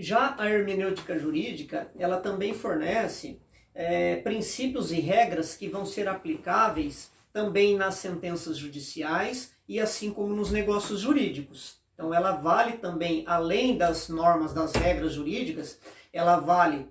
Já a hermenêutica jurídica, ela também fornece princípios e regras que vão ser aplicáveis também nas sentenças judiciais e assim como nos negócios jurídicos. Então ela vale também, além das normas, das regras jurídicas, ela vale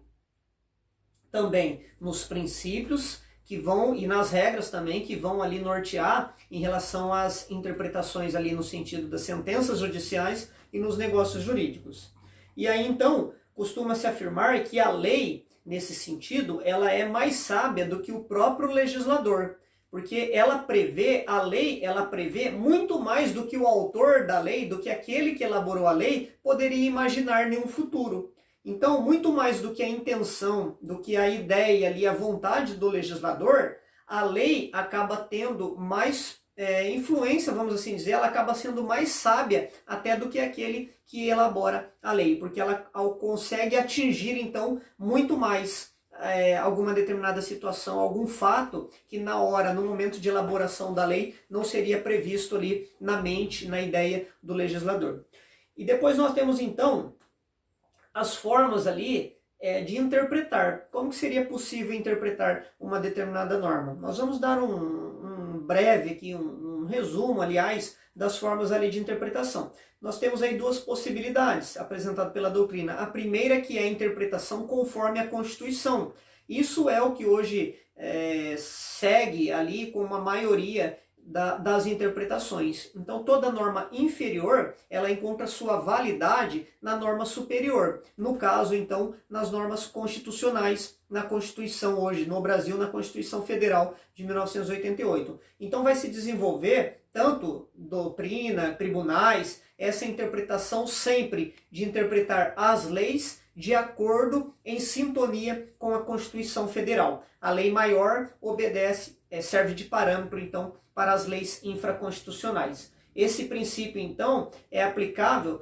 também nos princípios que vão, e nas regras também, que vão ali nortear em relação às interpretações ali no sentido das sentenças judiciais e nos negócios jurídicos. E aí então, costuma-se afirmar que a lei, nesse sentido, ela é mais sábia do que o próprio legislador, porque ela prevê, a lei, ela prevê muito mais do que o autor da lei, do que aquele que elaborou a lei, poderia imaginar em um futuro. Então, muito mais do que a intenção, do que a ideia ali, a vontade do legislador, a lei acaba tendo mais influência, vamos assim dizer, ela acaba sendo mais sábia até do que aquele que elabora a lei, porque ela consegue atingir, então, muito mais alguma determinada situação, algum fato que na hora, no momento de elaboração da lei, não seria previsto ali na mente, na ideia do legislador. E depois nós temos, então, as formas ali de interpretar. Como que seria possível interpretar uma determinada norma? Nós vamos dar um breve aqui, um resumo, aliás, das formas ali de interpretação. Nós temos aí duas possibilidades apresentadas pela doutrina. A primeira que é a interpretação conforme a Constituição. Isso é o que hoje segue ali com uma maioria das interpretações. Então toda norma inferior, ela encontra sua validade na norma superior. No caso, então, nas normas constitucionais, na Constituição hoje, no Brasil, na Constituição Federal de 1988. Então vai se desenvolver, tanto doutrina, tribunais, essa interpretação sempre de interpretar as leis de acordo, em sintonia com a Constituição Federal. A lei maior obedece, serve de parâmetro, então, para as leis infraconstitucionais. Esse princípio, então, é aplicável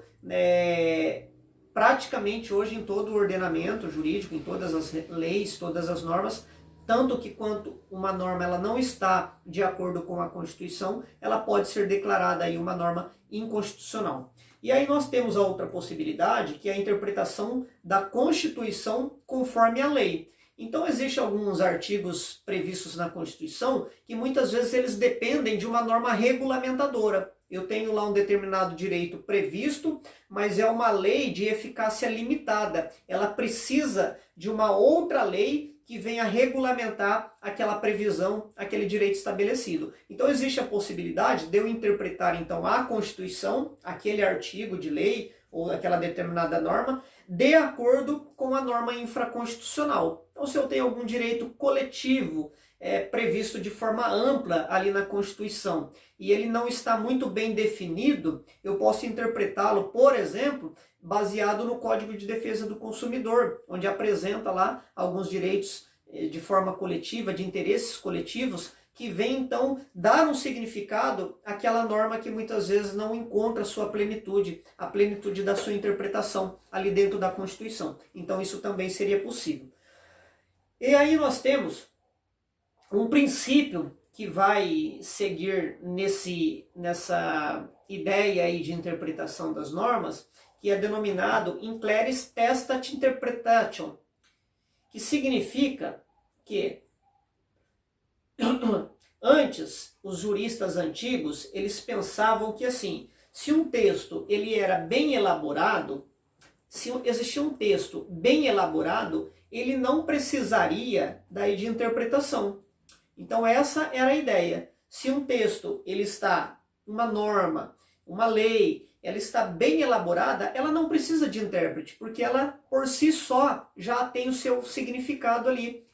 praticamente hoje em todo o ordenamento jurídico, em todas as leis, todas as normas, tanto que quanto uma norma ela não está de acordo com a Constituição, ela pode ser declarada aí uma norma inconstitucional. E aí nós temos a outra possibilidade, que é a interpretação da Constituição conforme a lei. Então existem alguns artigos previstos na Constituição que muitas vezes eles dependem de uma norma regulamentadora. Eu tenho lá um determinado direito previsto, mas é uma lei de eficácia limitada. Ela precisa de uma outra lei que venha regulamentar aquela previsão, aquele direito estabelecido. Então existe a possibilidade de eu interpretar então a Constituição, aquele artigo de lei ou aquela determinada norma, de acordo com a norma infraconstitucional. Então se eu tenho algum direito coletivo previsto de forma ampla ali na Constituição e ele não está muito bem definido, eu posso interpretá-lo, por exemplo, baseado no Código de Defesa do Consumidor, onde apresenta lá alguns direitos de forma coletiva, de interesses coletivos, que vem então dar um significado àquela norma que muitas vezes não encontra a sua plenitude, a plenitude da sua interpretação ali dentro da Constituição. Então isso também seria possível. E aí nós temos um princípio que vai seguir nessa ideia aí de interpretação das normas, que é denominado in claris testat interpretatio, que significa que antes os juristas antigos eles pensavam que assim, se um texto ele era bem elaborado, se existia um texto bem elaborado, ele não precisaria daí de interpretação. Então essa era a ideia. Se um texto ele está, uma norma, uma lei, ela está bem elaborada, ela não precisa de intérprete, porque ela por si só já tem o seu significado ali,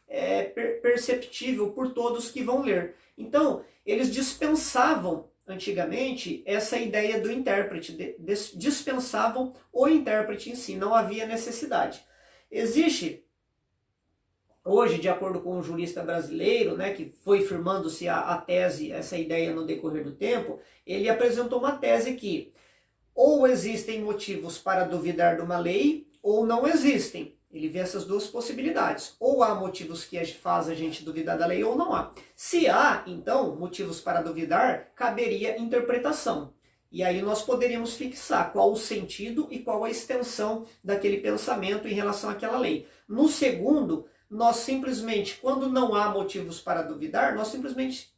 perceptível por todos que vão ler. Então, eles dispensavam antigamente essa ideia do intérprete, dispensavam o intérprete em si, não havia necessidade. Existe hoje, de acordo com um jurista brasileiro, né, que foi firmando-se a tese, essa ideia no decorrer do tempo, ele apresentou uma tese que ou existem motivos para duvidar de uma lei, ou não existem. Ele vê essas duas possibilidades. Ou há motivos que faz a gente duvidar da lei, ou não há. Se há, então, motivos para duvidar, caberia interpretação. E aí nós poderíamos fixar qual o sentido e qual a extensão daquele pensamento em relação àquela lei. No segundo, nós simplesmente, quando não há motivos para duvidar, nós simplesmente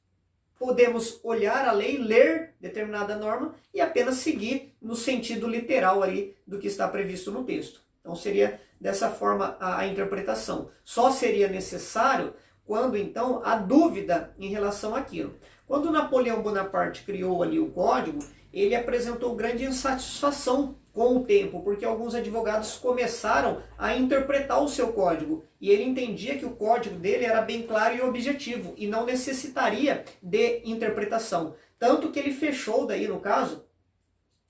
podemos olhar a lei, ler determinada norma e apenas seguir no sentido literal ali do que está previsto no texto. Então seria dessa forma a interpretação. Só seria necessário quando então há dúvida em relação àquilo. Quando Napoleão Bonaparte criou ali o código, ele apresentou grande insatisfação com o tempo, porque alguns advogados começaram a interpretar o seu código, e ele entendia que o código dele era bem claro e objetivo, e não necessitaria de interpretação. Tanto que ele fechou daí, no caso,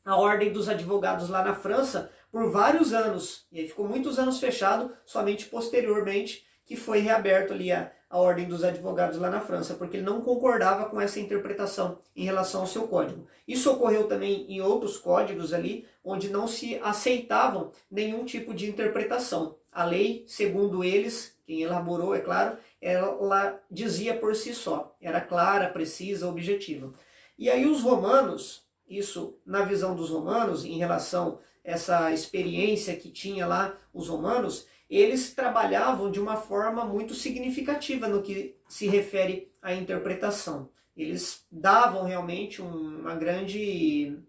a Ordem dos Advogados lá na França por vários anos, e aí ficou muitos anos fechado, somente posteriormente que foi reaberto ali a Ordem dos Advogados lá na França, porque ele não concordava com essa interpretação em relação ao seu código. Isso ocorreu também em outros códigos ali, onde não se aceitavam nenhum tipo de interpretação. A lei, segundo eles, quem elaborou, é claro, ela dizia por si só, era clara, precisa, objetiva. E aí os romanos, isso na visão dos romanos, em relação a essa experiência que tinha lá os romanos, eles trabalhavam de uma forma muito significativa no que se refere à interpretação. Eles davam realmente um grande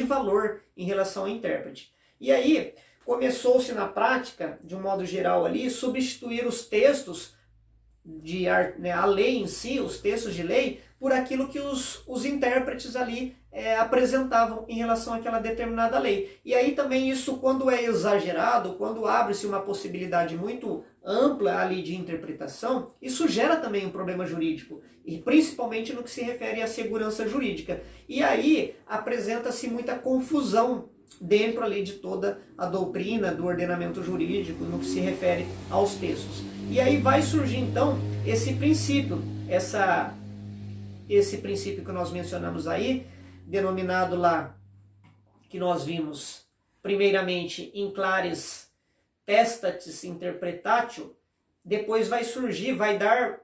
valor em relação ao intérprete. E aí começou-se na prática, de um modo geral ali, substituir os textos a lei em si, os textos de lei, por aquilo que os intérpretes ali apresentavam em relação àquela determinada lei. E aí também isso, quando é exagerado, quando abre-se uma possibilidade muito ampla ali de interpretação, isso gera também um problema jurídico, e principalmente no que se refere à segurança jurídica. E aí apresenta-se muita confusão dentro ali de toda a doutrina do ordenamento jurídico no que se refere aos textos. E aí vai surgir então esse princípio, esse princípio que nós mencionamos aí, denominado lá, que nós vimos primeiramente in claris testatis interpretatio, depois vai surgir, vai dar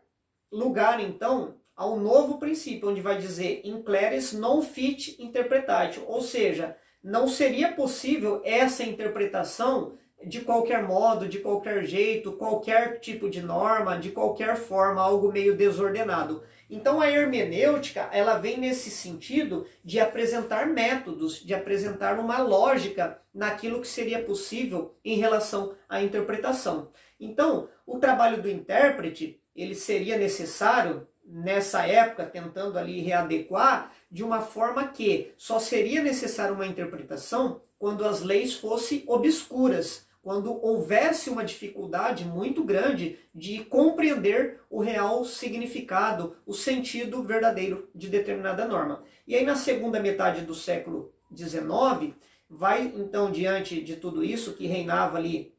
lugar então a um novo princípio, onde vai dizer in claris non fit interpretatio, ou seja, não seria possível essa interpretação de qualquer modo, de qualquer jeito, qualquer tipo de norma, de qualquer forma, algo meio desordenado. Então a hermenêutica, ela vem nesse sentido de apresentar métodos, de apresentar uma lógica naquilo que seria possível em relação à interpretação. Então, o trabalho do intérprete, ele seria necessário nessa época, tentando ali readequar, de uma forma que só seria necessária uma interpretação quando as leis fossem obscuras, quando houvesse uma dificuldade muito grande de compreender o real significado, o sentido verdadeiro de determinada norma. E aí na segunda metade do século XIX, vai então diante de tudo isso que reinava ali,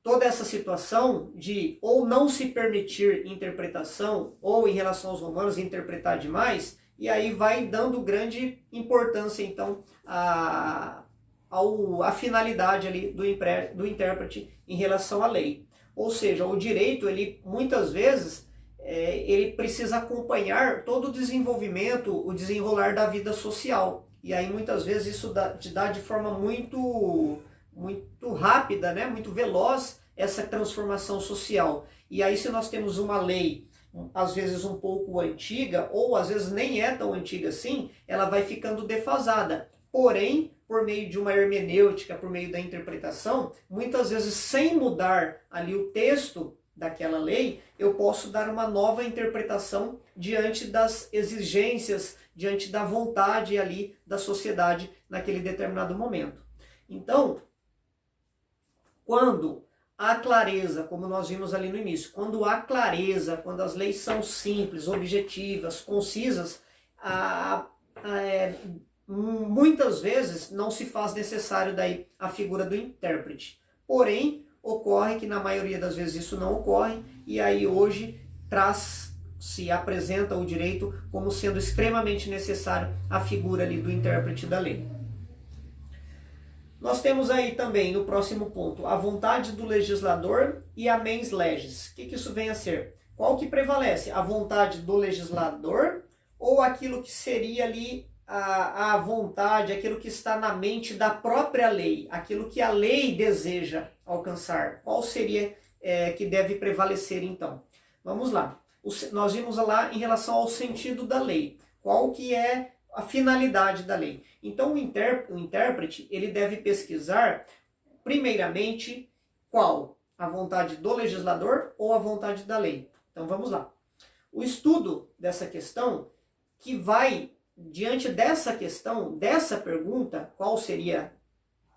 toda essa situação de ou não se permitir interpretação, ou em relação aos romanos interpretar demais, e aí vai dando grande importância então a finalidade ali do intérprete em relação à lei. Ou seja, o direito, ele muitas vezes, ele precisa acompanhar todo o desenvolvimento, o desenrolar da vida social. E aí muitas vezes isso te dá de forma muito rápida, né? Muito veloz, essa transformação social. E aí se nós temos uma lei, às vezes um pouco antiga, ou às vezes nem é tão antiga assim, ela vai ficando defasada. Porém, por meio de uma hermenêutica, por meio da interpretação, muitas vezes sem mudar ali o texto daquela lei, eu posso dar uma nova interpretação diante das exigências, diante da vontade ali da sociedade naquele determinado momento. Então, quando há clareza, como nós vimos ali no início, quando há clareza, quando as leis são simples, objetivas, concisas, muitas vezes não se faz necessário daí a figura do intérprete. Porém, ocorre que na maioria das vezes isso não ocorre, e aí hoje se apresenta o direito como sendo extremamente necessário a figura ali do intérprete da lei. Nós temos aí também, no próximo ponto, a vontade do legislador e a mens legis. O que isso vem a ser? Qual que prevalece? A vontade do legislador ou aquilo que seria ali a vontade, aquilo que está na mente da própria lei, aquilo que a lei deseja alcançar? Qual seria que deve prevalecer então? Vamos lá. Nós vimos lá em relação ao sentido da lei. Qual que é a finalidade da lei? Então o intérprete ele deve pesquisar primeiramente qual? A vontade do legislador ou a vontade da lei? Então vamos lá. O estudo dessa questão, que vai diante dessa questão, dessa pergunta, qual seria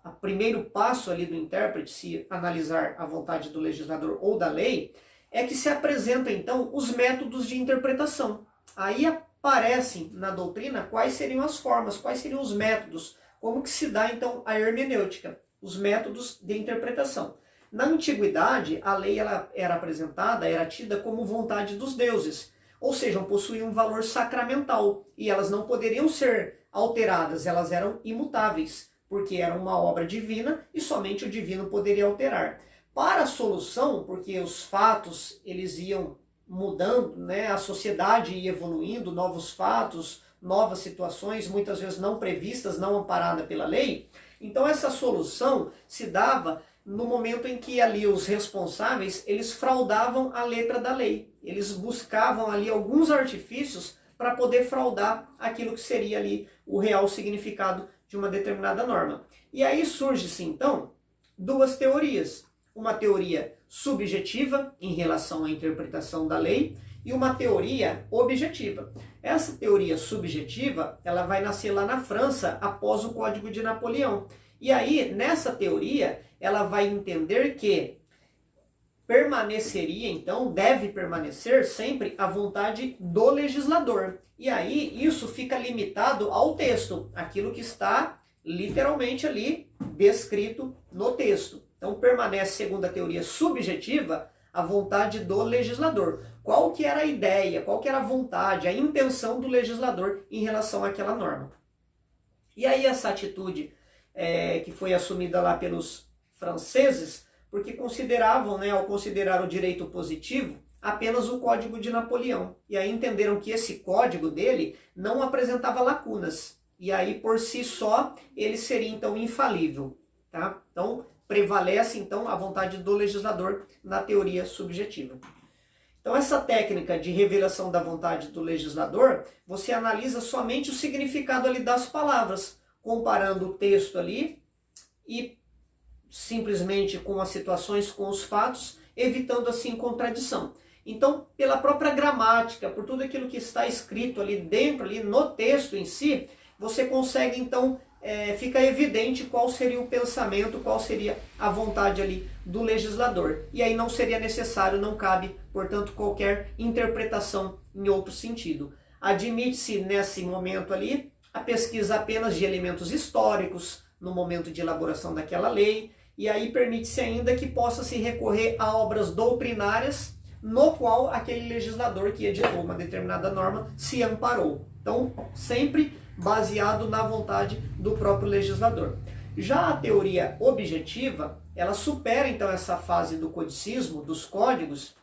o primeiro passo ali do intérprete, se analisar a vontade do legislador ou da lei, é que se apresentam então os métodos de interpretação. Aí aparecem na doutrina quais seriam as formas, quais seriam os métodos, como que se dá então a hermenêutica, os métodos de interpretação. Na antiguidade, a lei ela era apresentada, era tida como vontade dos deuses, ou seja, possuíam um valor sacramental e elas não poderiam ser alteradas, elas eram imutáveis, porque era uma obra divina e somente o divino poderia alterar. Para a solução, porque os fatos eles iam mudando, né? A sociedade ia evoluindo, novos fatos, novas situações, muitas vezes não previstas, não amparadas pela lei. Então essa solução se dava no momento em que ali os responsáveis, eles fraudavam a letra da lei. Eles buscavam ali alguns artifícios para poder fraudar aquilo que seria ali o real significado de uma determinada norma. E aí surge-se então duas teorias. Uma teoria subjetiva em relação à interpretação da lei e uma teoria objetiva. Essa teoria subjetiva, ela vai nascer lá na França após o Código de Napoleão. E aí, nessa teoria, ela vai entender que permaneceria, então, deve permanecer sempre a vontade do legislador. E aí, isso fica limitado ao texto, aquilo que está literalmente ali descrito no texto. Então, permanece, segundo a teoria subjetiva, a vontade do legislador. Qual que era a ideia, qual que era a vontade, a intenção do legislador em relação àquela norma. E aí essa atitude que foi assumida lá pelos franceses, porque consideravam, né, ao considerar o direito positivo, apenas o Código de Napoleão. E aí entenderam que esse código dele não apresentava lacunas. E aí, por si só, ele seria, então, infalível. Tá? Então, prevalece, então, a vontade do legislador na teoria subjetiva. Então, essa técnica de revelação da vontade do legislador, você analisa somente o significado ali das palavras, comparando o texto ali e simplesmente com as situações, com os fatos, evitando assim contradição. Então, pela própria gramática, por tudo aquilo que está escrito ali dentro, ali no texto em si, você consegue então, fica evidente qual seria o pensamento, qual seria a vontade ali do legislador. E aí não seria necessário, não cabe, portanto, qualquer interpretação em outro sentido. Admite-se nesse momento ali a pesquisa apenas de elementos históricos no momento de elaboração daquela lei, e aí permite-se ainda que possa se recorrer a obras doutrinárias no qual aquele legislador que editou uma determinada norma se amparou. Então, sempre baseado na vontade do próprio legislador. Já a teoria objetiva, ela supera então essa fase do codicismo, dos códigos,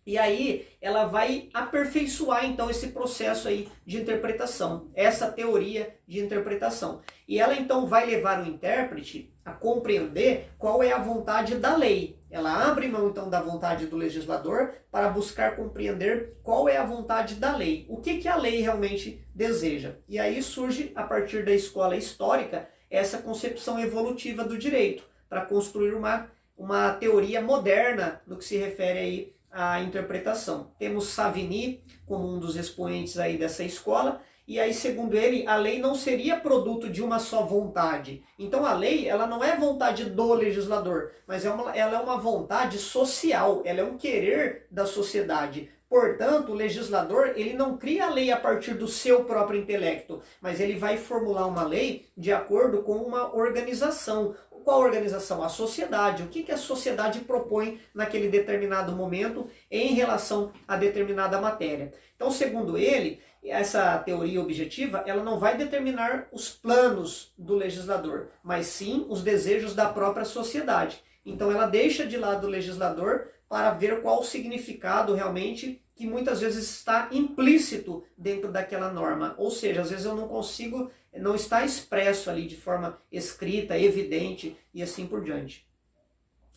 e aí ela vai aperfeiçoar então esse processo aí de interpretação, essa teoria de interpretação. E ela então vai levar o intérprete a compreender qual é a vontade da lei. Ela abre mão então da vontade do legislador para buscar compreender qual é a vontade da lei. O que a lei realmente deseja. E aí surge, a partir da escola histórica, essa concepção evolutiva do direito, para construir uma teoria moderna no que se refere aí à interpretação. Temos Savigny como um dos expoentes aí dessa escola, e aí, segundo ele, a lei não seria produto de uma só vontade. Então a lei, ela não é vontade do legislador, mas ela é uma vontade social, ela é um querer da sociedade. Portanto, o legislador, ele não cria a lei a partir do seu próprio intelecto, mas ele vai formular uma lei de acordo com uma organização. Qual organização? A sociedade. O que a sociedade propõe naquele determinado momento em relação a determinada matéria. Então, segundo ele, essa teoria objetiva, ela não vai determinar os planos do legislador, mas sim os desejos da própria sociedade. Então ela deixa de lado o legislador para ver qual o significado realmente que muitas vezes está implícito dentro daquela norma. Ou seja, às vezes eu não consigo, não está expresso ali de forma escrita, evidente e assim por diante.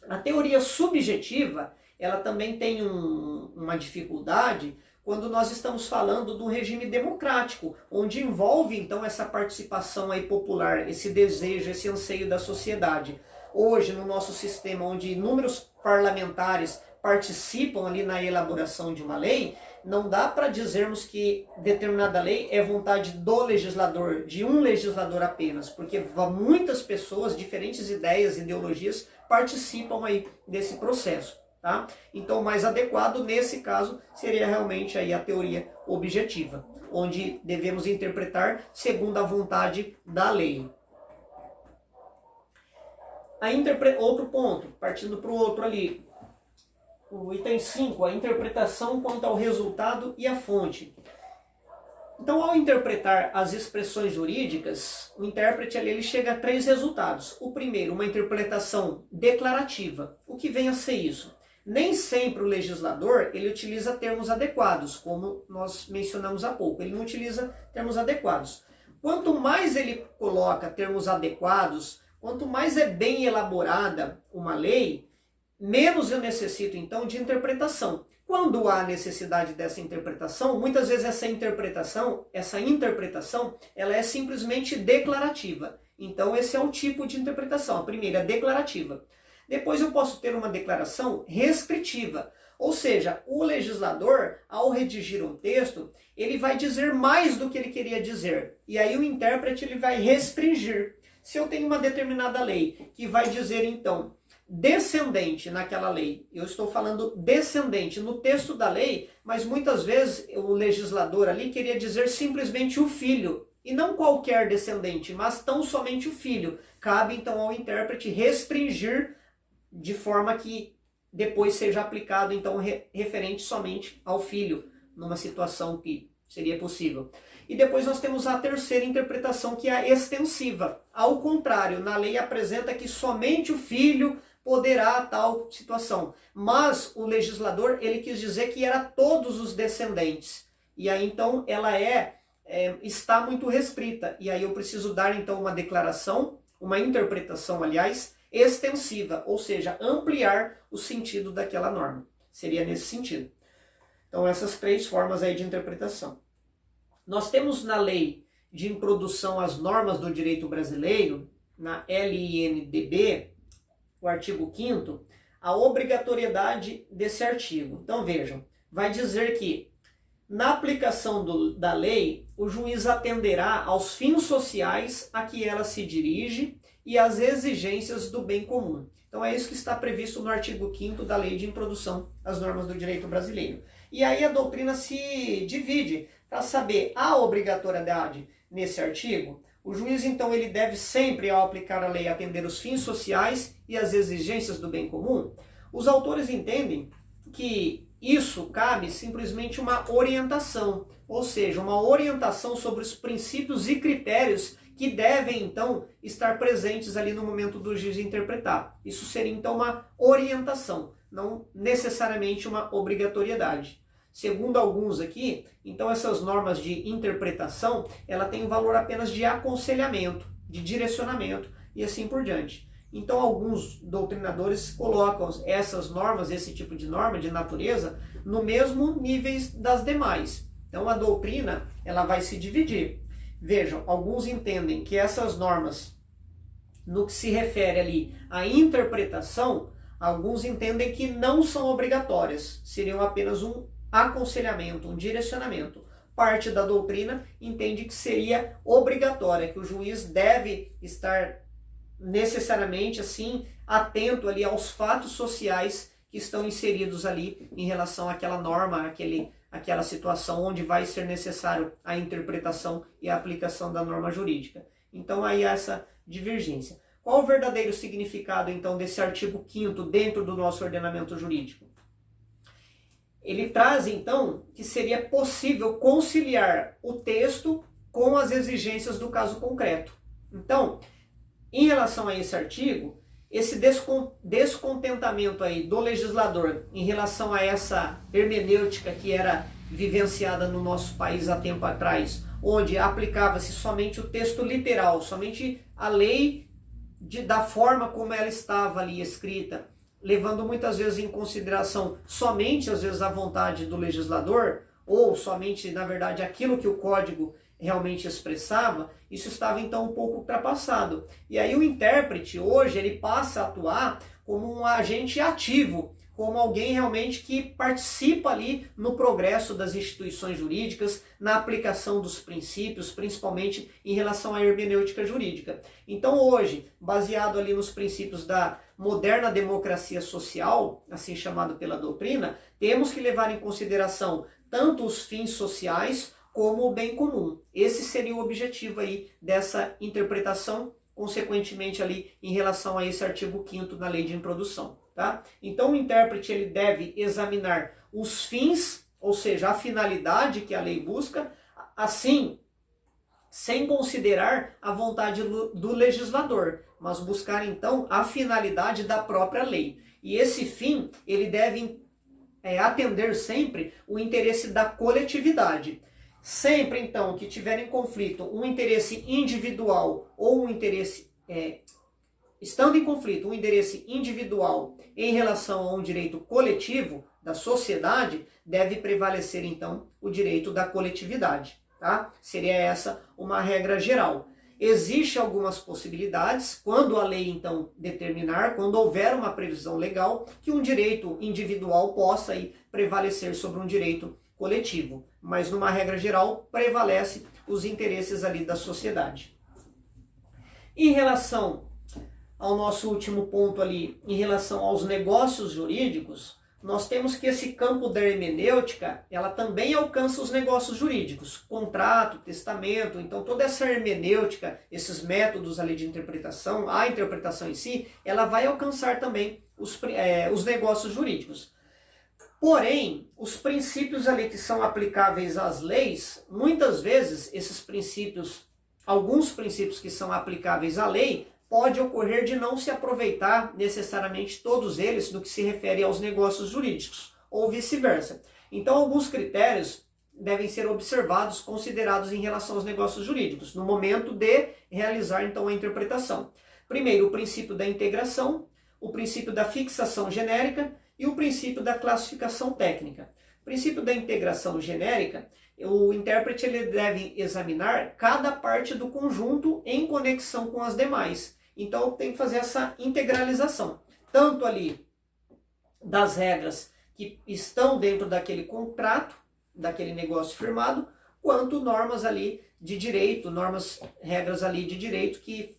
A teoria subjetiva, ela também tem uma dificuldade quando nós estamos falando de um regime democrático, onde envolve então essa participação aí popular, esse desejo, esse anseio da sociedade. Hoje, no nosso sistema, onde inúmeros parlamentares participam ali na elaboração de uma lei, não dá para dizermos que determinada lei é vontade do legislador, de um legislador apenas, porque muitas pessoas, diferentes ideias, ideologias, participam aí desse processo. Tá? Então, o mais adequado nesse caso seria realmente aí a teoria objetiva, onde devemos interpretar segundo a vontade da lei. Outro ponto, partindo para o outro ali, o item 5, a interpretação quanto ao resultado e a fonte. Então, ao interpretar as expressões jurídicas, o intérprete ali, ele chega a 3 resultados. O primeiro, uma interpretação declarativa. O que vem a ser isso? Nem sempre o legislador ele utiliza termos adequados, como nós mencionamos há pouco. Ele não utiliza termos adequados. Quanto mais ele coloca termos adequados, quanto mais é bem elaborada uma lei, menos eu necessito, então, de interpretação. Quando há necessidade dessa interpretação, muitas vezes essa interpretação, ela é simplesmente declarativa. Então, esse é o tipo de interpretação. A primeira é declarativa. Depois eu posso ter uma declaração restritiva. Ou seja, o legislador, ao redigir um texto, ele vai dizer mais do que ele queria dizer. E aí o intérprete ele vai restringir. Se eu tenho uma determinada lei que vai dizer, então, descendente naquela lei, eu estou falando descendente no texto da lei, mas muitas vezes o legislador ali queria dizer simplesmente o filho, e não qualquer descendente, mas tão somente o filho. Cabe então ao intérprete restringir de forma que depois seja aplicado então referente somente ao filho, numa situação que seria possível. E depois nós temos a terceira interpretação, que é a extensiva. Ao contrário, na lei apresenta que somente o filho poderá tal situação. Mas o legislador, ele quis dizer que era todos os descendentes. E aí então ela está muito restrita. E aí eu preciso dar então uma declaração, uma interpretação, aliás, extensiva, ou seja, ampliar o sentido daquela norma. Seria nesse sentido. Então essas 3 formas aí de interpretação. Nós temos na lei de introdução às normas do direito brasileiro, na LINDB, o artigo 5º, a obrigatoriedade desse artigo. Então vejam, vai dizer que na aplicação da lei, o juiz atenderá aos fins sociais a que ela se dirige e às exigências do bem comum. Então é isso que está previsto no artigo 5º da Lei de Introdução às Normas do Direito Brasileiro. E aí a doutrina se divide para saber a obrigatoriedade nesse artigo. O juiz, então, ele deve sempre, ao aplicar a lei, atender os fins sociais e as exigências do bem comum. Os autores entendem que isso cabe simplesmente uma orientação, ou seja, uma orientação sobre os princípios e critérios que devem, então, estar presentes ali no momento do juiz interpretar. Isso seria, então, uma orientação, não necessariamente uma obrigatoriedade. Segundo alguns aqui, então essas normas de interpretação, ela tem um valor apenas de aconselhamento, de direcionamento e assim por diante. Então alguns doutrinadores colocam essas normas, esse tipo de norma de natureza, no mesmo nível das demais. Então a doutrina, ela vai se dividir. Vejam, alguns entendem que essas normas, no que se refere ali à interpretação, alguns entendem que não são obrigatórias, seriam apenas um aconselhamento, um direcionamento. Parte da doutrina entende que seria obrigatória, que o juiz deve estar necessariamente assim atento ali aos fatos sociais que estão inseridos ali em relação àquela norma, àquela situação onde vai ser necessário a interpretação e a aplicação da norma jurídica. Então aí há essa divergência. Qual o verdadeiro significado então desse artigo 5º dentro do nosso ordenamento jurídico? Ele traz, então, que seria possível conciliar o texto com as exigências do caso concreto. Então, em relação a esse artigo, esse descontentamento aí do legislador em relação a essa hermenêutica que era vivenciada no nosso país há tempo atrás, onde aplicava-se somente o texto literal, somente a lei da forma como ela estava ali escrita, levando muitas vezes em consideração somente, às vezes, a vontade do legislador, ou somente, na verdade, aquilo que o código realmente expressava, isso estava então um pouco ultrapassado. E aí o intérprete, hoje, ele passa a atuar como um agente ativo, como alguém realmente que participa ali no progresso das instituições jurídicas, na aplicação dos princípios, principalmente em relação à hermenêutica jurídica. Então hoje, baseado ali nos princípios da moderna democracia social, assim chamado pela doutrina, temos que levar em consideração tanto os fins sociais como o bem comum. Esse seria o objetivo aí dessa interpretação, consequentemente ali em relação a esse artigo 5º da Lei de Introdução. Tá? Então o intérprete ele deve examinar os fins, ou seja, a finalidade que a lei busca, assim, sem considerar a vontade do legislador, mas buscar então a finalidade da própria lei. E esse fim, ele deve atender sempre o interesse da coletividade. Sempre então que tiver em conflito um interesse individual ou um interesse estando em conflito um interesse individual em relação a um direito coletivo da sociedade, deve prevalecer então o direito da coletividade. Tá? Seria essa uma regra geral. Existem algumas possibilidades, quando a lei então determinar, quando houver uma previsão legal, que um direito individual possa aí prevalecer sobre um direito coletivo. Mas numa regra geral, prevalece os interesses ali da sociedade. Em relação ao nosso último ponto ali, em relação aos negócios jurídicos, nós temos que esse campo da hermenêutica, ela também alcança os negócios jurídicos, contrato, testamento, então toda essa hermenêutica, esses métodos ali de interpretação, a interpretação em si, ela vai alcançar também os negócios jurídicos. Porém, os princípios ali que são aplicáveis às leis, muitas vezes esses princípios, alguns princípios que são aplicáveis à lei, pode ocorrer de não se aproveitar necessariamente todos eles no que se refere aos negócios jurídicos, ou vice-versa. Então, alguns critérios devem ser observados, considerados em relação aos negócios jurídicos, no momento de realizar, então, a interpretação. Primeiro, o princípio da integração, o princípio da fixação genérica e o princípio da classificação técnica. O princípio da integração genérica, o intérprete ele deve examinar cada parte do conjunto em conexão com as demais. Então tem que fazer essa integralização, tanto ali das regras que estão dentro daquele contrato, daquele negócio firmado, quanto normas ali de direito, regras ali de direito que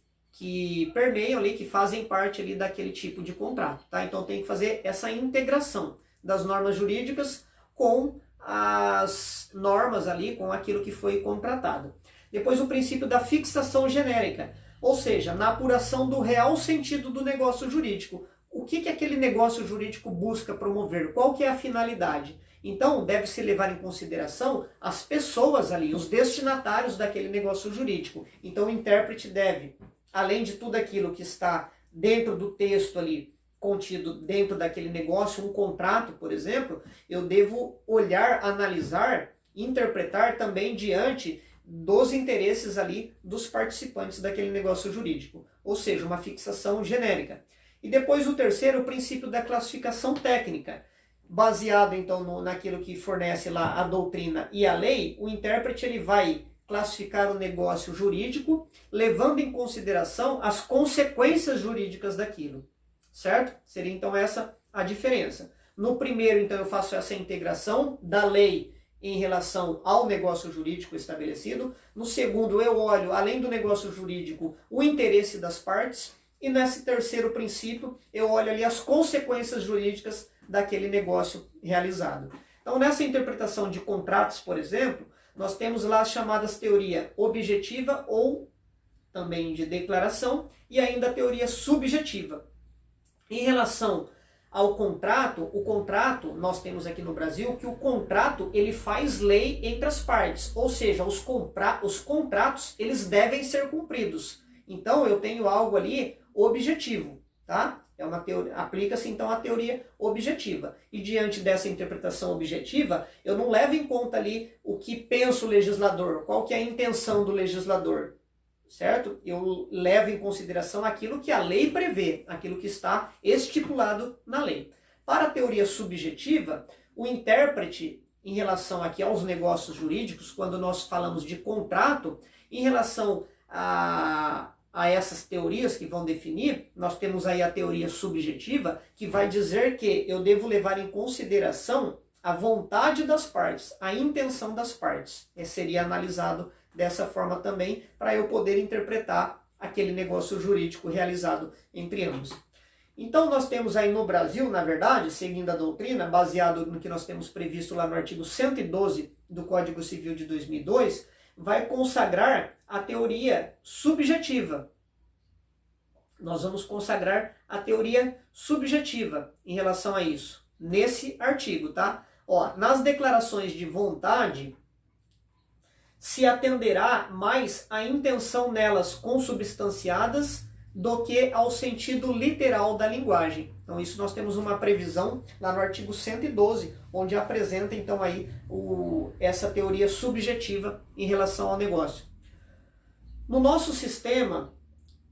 permeiam ali, que fazem parte ali daquele tipo de contrato. Tá? Então tem que fazer essa integração das normas jurídicas com as normas ali, com aquilo que foi contratado. Depois o princípio da fixação genérica, ou seja, na apuração do real sentido do negócio jurídico. O que aquele negócio jurídico busca promover? Qual que é a finalidade? Então, deve-se levar em consideração as pessoas ali, os destinatários daquele negócio jurídico. Então, o intérprete deve, além de tudo aquilo que está dentro do texto ali, contido dentro daquele negócio, um contrato, por exemplo, eu devo olhar, analisar, interpretar também diante dos interesses ali dos participantes daquele negócio jurídico, ou seja, uma fixação genérica. E depois o terceiro, o princípio da classificação técnica. Baseado então naquilo que fornece lá a doutrina e a lei, o intérprete ele vai classificar o negócio jurídico, levando em consideração as consequências jurídicas daquilo, certo? Seria então essa a diferença. No primeiro, então, eu faço essa integração da lei em relação ao negócio jurídico estabelecido. No segundo, eu olho, além do negócio jurídico, o interesse das partes. E nesse terceiro princípio, eu olho ali as consequências jurídicas daquele negócio realizado. Então, nessa interpretação de contratos, por exemplo, nós temos lá as chamadas teoria objetiva ou também de declaração e ainda a teoria subjetiva. Em relação ao contrato, o contrato, nós temos aqui no Brasil que o contrato ele faz lei entre as partes, ou seja, os contratos eles devem ser cumpridos. Então eu tenho algo ali objetivo. tá? É uma teoria, aplica-se então a teoria objetiva. E diante dessa interpretação objetiva, eu não levo em conta ali o que pensa o legislador, qual que é a intenção do legislador, certo? Eu levo em consideração aquilo que a lei prevê, aquilo que está estipulado na lei. Para a teoria subjetiva, o intérprete, em relação aqui aos negócios jurídicos, quando nós falamos de contrato, em relação a essas teorias que vão definir, nós temos aí a teoria subjetiva, que vai dizer que eu devo levar em consideração a vontade das partes, a intenção das partes. Seria analisado dessa forma também, para eu poder interpretar aquele negócio jurídico realizado entre ambos. Então nós temos aí no Brasil, na verdade, seguindo a doutrina, baseado no que nós temos previsto lá no artigo 112 do Código Civil de 2002, vai consagrar a teoria subjetiva. Nós vamos consagrar a teoria subjetiva em relação a isso, nesse artigo, tá? Ó, nas declarações de vontade, se atenderá mais à intenção nelas consubstanciadas do que ao sentido literal da linguagem. Então isso nós temos uma previsão lá no artigo 112, onde apresenta então aí essa teoria subjetiva em relação ao negócio. No nosso sistema,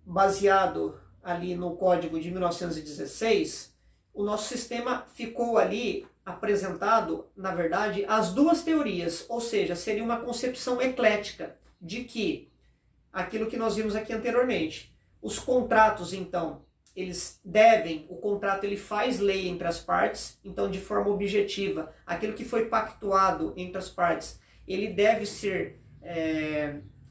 baseado ali no Código de 1916, o nosso sistema ficou ali apresentado, na verdade, as duas teorias, ou seja, seria uma concepção eclética de que aquilo que nós vimos aqui anteriormente, os contratos, então, o contrato ele faz lei entre as partes, então de forma objetiva, aquilo que foi pactuado entre as partes, ele deve ser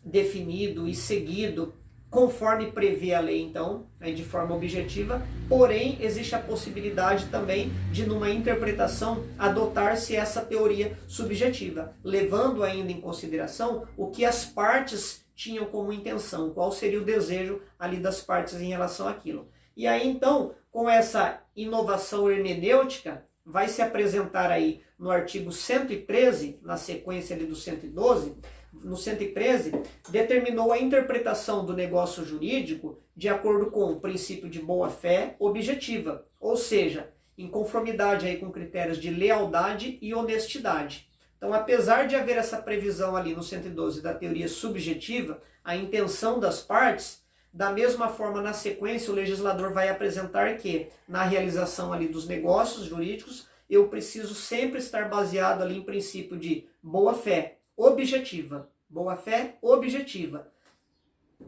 definido e seguido conforme prevê a lei, então, de forma objetiva, porém existe a possibilidade também de, numa interpretação, adotar-se essa teoria subjetiva, levando ainda em consideração o que as partes tinham como intenção, qual seria o desejo ali das partes em relação àquilo. E aí então, com essa inovação hermenêutica, vai se apresentar aí no artigo 113, na sequência ali do 112, no 113, determinou a interpretação do negócio jurídico de acordo com o princípio de boa-fé objetiva, ou seja, em conformidade aí com critérios de lealdade e honestidade. Então, apesar de haver essa previsão ali no 112 da teoria subjetiva, a intenção das partes, da mesma forma, na sequência, o legislador vai apresentar que, na realização ali dos negócios jurídicos, eu preciso sempre estar baseado ali em princípio de boa-fé objetiva. Boa-fé objetiva.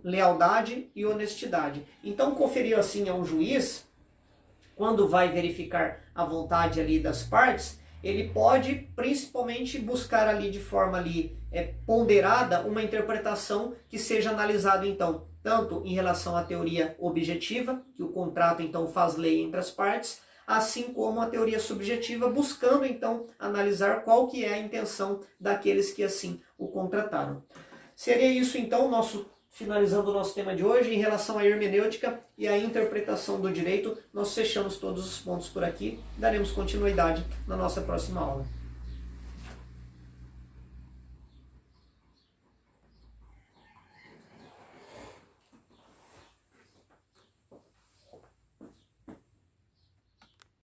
Lealdade e honestidade. Então, conferir assim a um juiz, quando vai verificar a vontade ali das partes, ele pode principalmente buscar ali de forma ali ponderada uma interpretação que seja analisada então tanto em relação à teoria objetiva, que o contrato então faz lei entre as partes, assim como a teoria subjetiva, buscando então analisar qual que é a intenção daqueles que assim o contrataram. Seria isso então finalizando o nosso tema de hoje. Em relação à hermenêutica e à interpretação do direito, nós fechamos todos os pontos por aqui. Daremos continuidade na nossa próxima aula.